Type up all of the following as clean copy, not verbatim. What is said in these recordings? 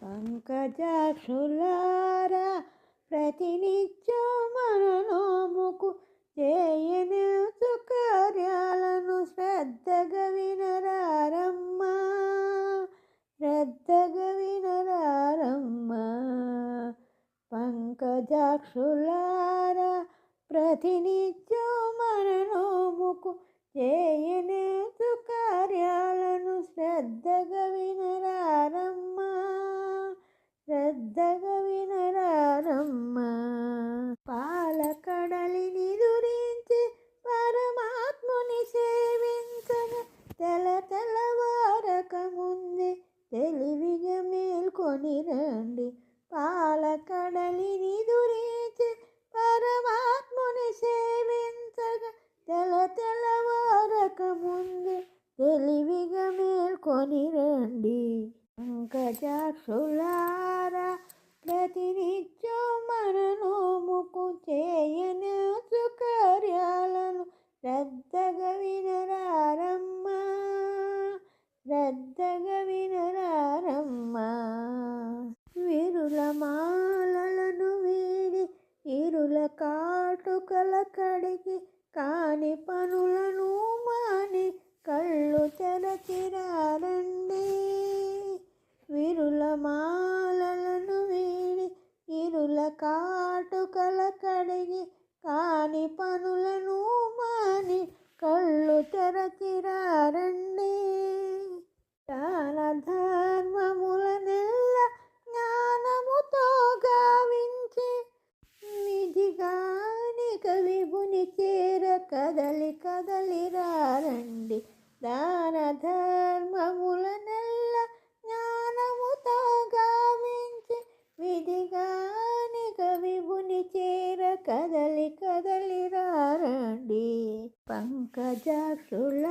పంకజాక్షులారా ప్రతినిత్యం మన నోముకు చేయనిచు కార్యాలను శ్రద్ధగా వినరారమ్మా, శ్రద్ధగా వినరారమ్మా. పంకజాక్షులారా ప్రతినిత్యం మన నోముకు చేయనిచు కార్యాలను శ్రద్ధగా వినరారమ్మా, శ్రద్ధగా వినరారమ్మా. పాలకడలిని దురించి పరమాత్ముని సేవించగా తెల్లవారక ముందే తెలివిగా మేల్కొని రండి. పాలకడలిని దురించి పరమాత్ముని సేవించగా తెల్లవారక ముందే తెలివిగా మేల్కొని రండి. పంకజాక్షులారా ప్రతినిత్యం మన నోముకు చేయనిచు కార్యాలను శ్రద్ధగా వినరారమ్మా, శ్రద్ధగా వినరారమ్మా. వీరుల మాలలను వీడి ఇరుల కాటుకల కడిగి కాని పనులను మాని కళ్ళు తెరచిరారండి. వీరుల మాలలను వీడి ఇరుల కాటుకల కడిగి కాని పనులను మాని కళ్ళు తెరచిరారండి. దాన ధర్మములనెల్ల జ్ఞానముతో గావించి విధిగానిక విభుని చేర కదలి కదలి రారండి. దాన ధర్మములనెల్ల జ్ఞానముతో గావించి విధిగానిక విభుని చేర కదలి కదలి రారండి. పంకజాక్షులారా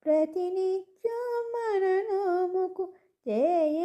ప్రతినిత్యం మన నోముకు చేయ